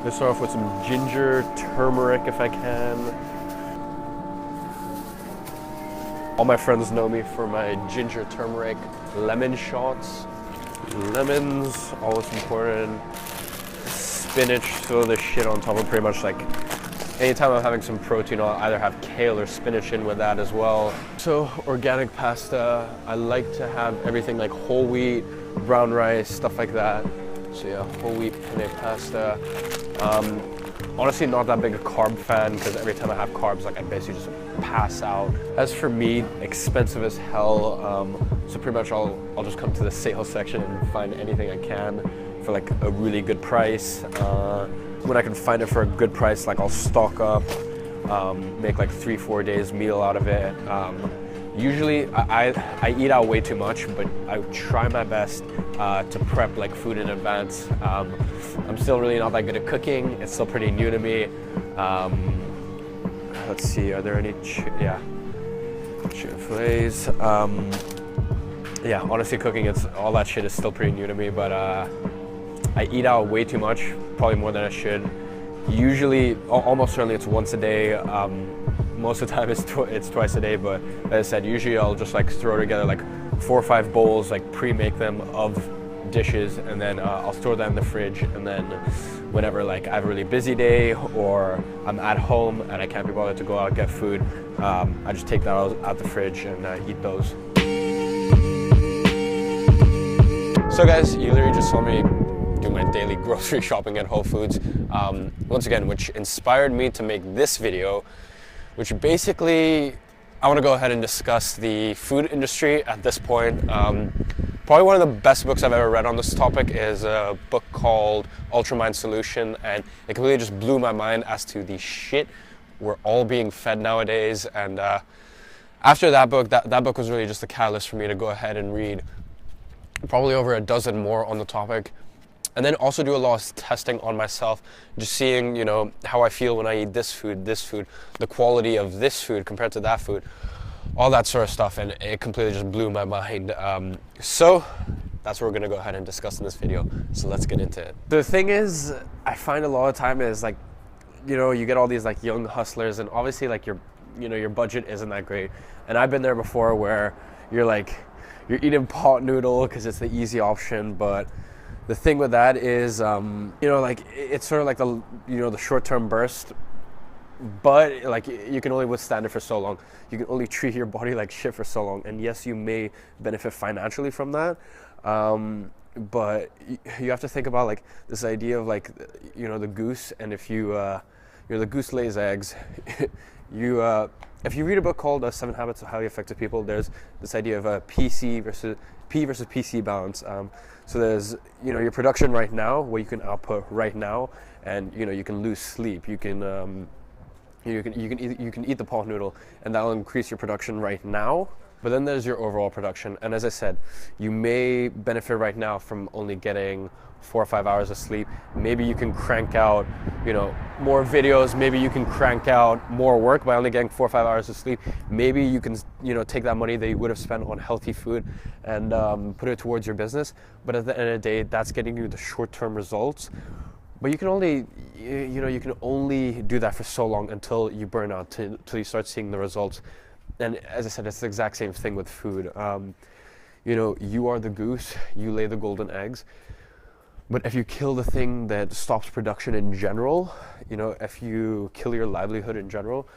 Let's start off with some ginger, turmeric if I can. All my friends know me for my ginger, turmeric, lemon shots. Lemons, always important. Spinach, throw this shit on top of pretty much like anytime I'm having some protein, I'll either have kale or spinach in with that as well. So organic pasta, I like to have everything like whole wheat, brown rice, stuff like that. So yeah, whole wheat penne pasta. Honestly, not that big a carb fan because every time I have carbs, like I basically just pass out. As for meat, expensive as hell. So pretty much I'll just come to the sales section and find anything I can for like a really good price. When I can find it for a good price, like I'll stock up, make like 3-4 days meal out of it. Usually I eat out way too much, but I try my best to prep like food in advance. I'm still really not that good at cooking. It's still pretty new to me. Let's see, are there any, chicken fillets. Yeah, honestly cooking, all that shit is still pretty new to me, but I eat out way too much, probably more than I should. Usually, almost certainly it's once a day. Most of the time it's twice a day, but as I said, usually I'll just like throw together like 4 or 5 bowls, like pre-make them of dishes, and then I'll store them in the fridge, and then whenever like I have a really busy day or I'm at home and I can't be bothered to go out and get food, I just take that out the fridge and eat those. So guys, you literally just saw me do my daily grocery shopping at Whole Foods. Once again, which inspired me to make this video, which basically I want to go ahead and discuss the food industry at this point. Probably one of the best books I've ever read on this topic is a book called Ultramind Solution, and it completely just blew my mind as to the shit we're all being fed nowadays. And after that book, that book was really just a catalyst for me to go ahead and read probably over a dozen more on the topic. And then also do a lot of testing on myself, just seeing, you know, how I feel when I eat this food, the quality of this food compared to that food, all that sort of stuff, and it completely just blew my mind. So that's what we're gonna go ahead and discuss in this video. So let's get into it. The thing is, I find a lot of time is like, you know, you get all these like young hustlers, and obviously like your budget isn't that great. And I've been there before where you're eating pot noodle because it's the easy option, but the thing with that is, like it's sort of like the short-term burst, but like you can only withstand it for so long. You can only treat your body like shit for so long. And yes, you may benefit financially from that, but you have to think about like this idea of like, the goose. And if the goose lays eggs, if you read a book called 7 Habits of Highly Effective People, there's this idea of a P versus PC balance. So there's, your production right now, what you can output right now, and you can lose sleep. You can eat the pot noodle, and that'll increase your production right now. But then there's your overall production, and as I said, you may benefit right now from only getting 4 or 5 hours of sleep. Maybe you can crank out, more videos. Maybe you can crank out more work by only getting 4 or 5 hours of sleep. Maybe you can, take that money that you would have spent on healthy food and put it towards your business. But at the end of the day, that's getting you the short-term results. But you can only, you can only do that for so long until you burn out, until you start seeing the results. And as I said, it's the exact same thing with food. You are the goose, you lay the golden eggs. But if you kill the thing that stops production in general, if you kill your livelihood in general,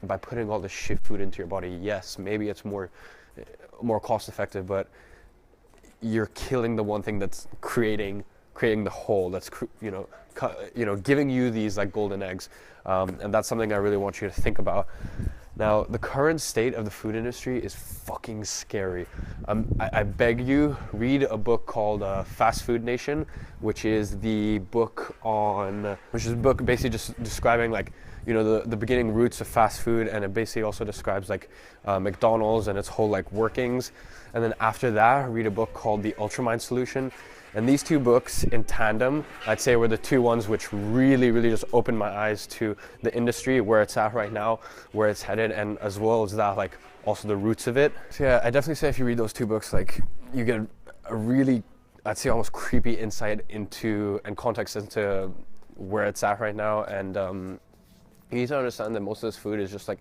by putting all this shit food into your body, yes, maybe it's more cost effective, but you're killing the one thing that's creating the whole, that's giving you these like golden eggs, and that's something I really want you to think about. Now, the current state of the food industry is fucking scary. I beg you, read a book called Fast Food Nation, which is a book basically just describing like, the beginning roots of fast food, and it basically also describes like McDonald's and its whole like workings. And then after that, read a book called The Ultramind Solution. And these two books in tandem, I'd say, were the two ones which really, really just opened my eyes to the industry, where it's at right now, where it's headed, and as well as that, like, also the roots of it. So yeah, I definitely say if you read those two books, like, you get a really, I'd say, almost creepy insight into and context into where it's at right now, and you need to understand that most of this food is just like,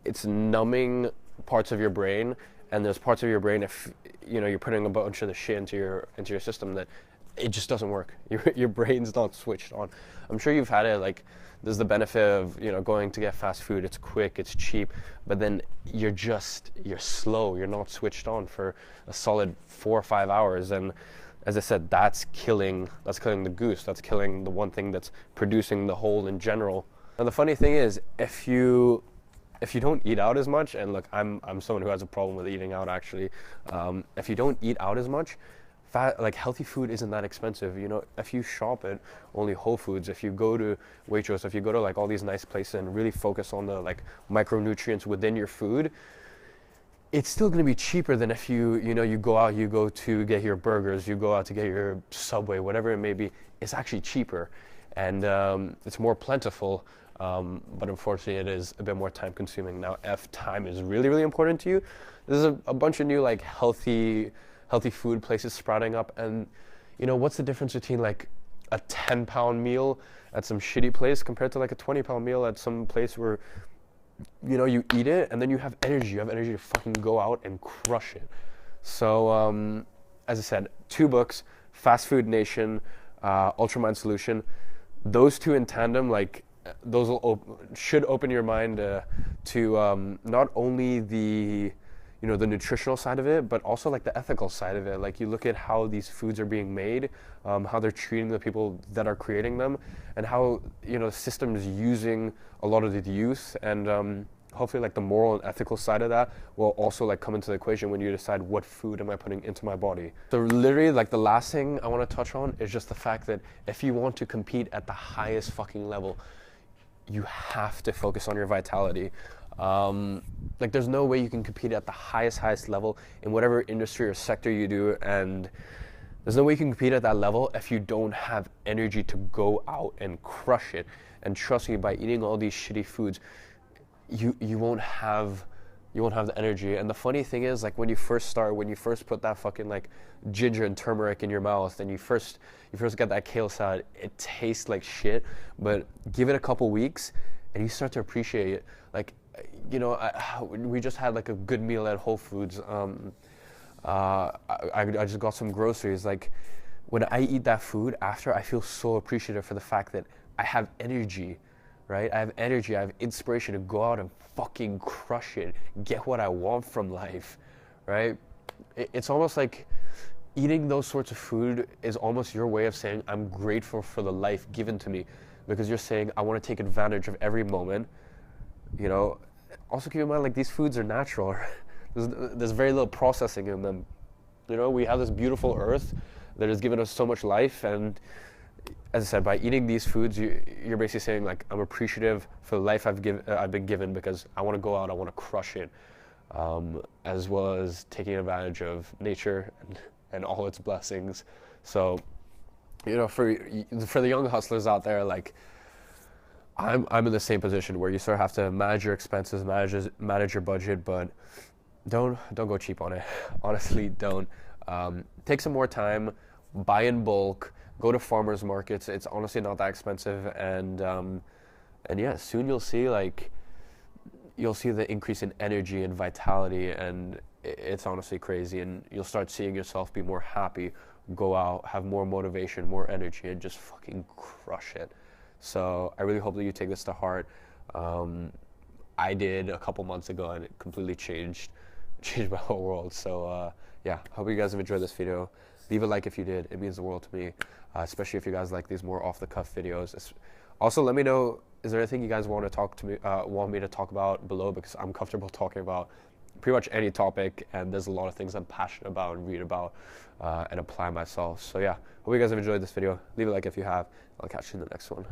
it's numbing parts of your brain, and there's parts of your brain, if you're putting a bunch of the shit into your system, that it just doesn't work. Your brain's not switched on. I'm sure you've had it, like, there's the benefit of going to get fast food. It's quick, it's cheap, but then you're slow. You're not switched on for a solid 4 or 5 hours, and as I said, that's killing the goose. That's killing the one thing that's producing the whole in general. And the funny thing is, if you don't eat out as much, and look, I'm someone who has a problem with eating out actually. If you don't eat out as much, healthy food isn't that expensive. If you shop at only Whole Foods, if you go to Waitrose, if you go to like all these nice places and really focus on the like micronutrients within your food, it's still going to be cheaper than if you go out, you go to get your burgers, you go out to get your Subway, whatever it may be. It's actually cheaper, and it's more plentiful. But unfortunately, it is a bit more time consuming. Now, if time is really, really important to you, there's a bunch of new like healthy food places sprouting up. And what's the difference between like a 10-pound meal at some shitty place compared to like a 20-pound meal at some place where you eat it and then you have energy to fucking go out and crush it. So as I said, 2 books, Fast Food Nation, Ultramind Solution, those 2 in tandem, like those should open your mind to not only the the nutritional side of it, but also like the ethical side of it. Like, you look at how these foods are being made, how they're treating the people that are creating them, and how the system is using a lot of the youth, and hopefully like the moral and ethical side of that will also like come into the equation when you decide what food am I putting into my body. So literally, like, the last thing I want to touch on is just the fact that if you want to compete at the highest fucking level, you have to focus on your vitality. Like, there's no way you can compete at the highest level in whatever industry or sector you do, and there's no way you can compete at that level if you don't have energy to go out and crush it. And trust me, by eating all these shitty foods, you won't have the energy. And the funny thing is, like, when you first put that fucking like ginger and turmeric in your mouth, and you first get that kale salad, it tastes like shit. But give it a couple weeks, and you start to appreciate it. Like, we just had like a good meal at Whole Foods. I just got some groceries. Like, when I eat that food after, I feel so appreciative for the fact that I have energy, right? I have energy, I have inspiration to go out and fucking crush it, get what I want from life, right? It's almost like eating those sorts of food is almost your way of saying, I'm grateful for the life given to me, because you're saying, I want to take advantage of every moment. Also keep in mind, like, these foods are natural. There's very little processing in them. We have this beautiful earth that has given us so much life, and as I said, by eating these foods, you're basically saying, like, I'm appreciative for the life I've been given, because I want to go out, I want to crush it, as well as taking advantage of nature and all its blessings. So, for the young hustlers out there, like, I'm in the same position where you sort of have to manage your expenses, manage your budget, but don't go cheap on it. Honestly, don't. Take some more time, buy in bulk, go to farmers markets. It's honestly not that expensive, and yeah, soon you'll see the increase in energy and vitality, and it's honestly crazy. And you'll start seeing yourself be more happy, go out, have more motivation, more energy, and just fucking crush it. So I really hope that you take this to heart. I did a couple months ago, and it completely changed my whole world. So yeah, hope you guys have enjoyed this video. Leave a like if you did. It means the world to me, especially if you guys like these more off-the-cuff videos. Also, let me know, is there anything you guys want me to talk about below, because I'm comfortable talking about pretty much any topic, and there's a lot of things I'm passionate about and read about and apply myself. So yeah, hope you guys have enjoyed this video. Leave a like if you have. I'll catch you in the next one.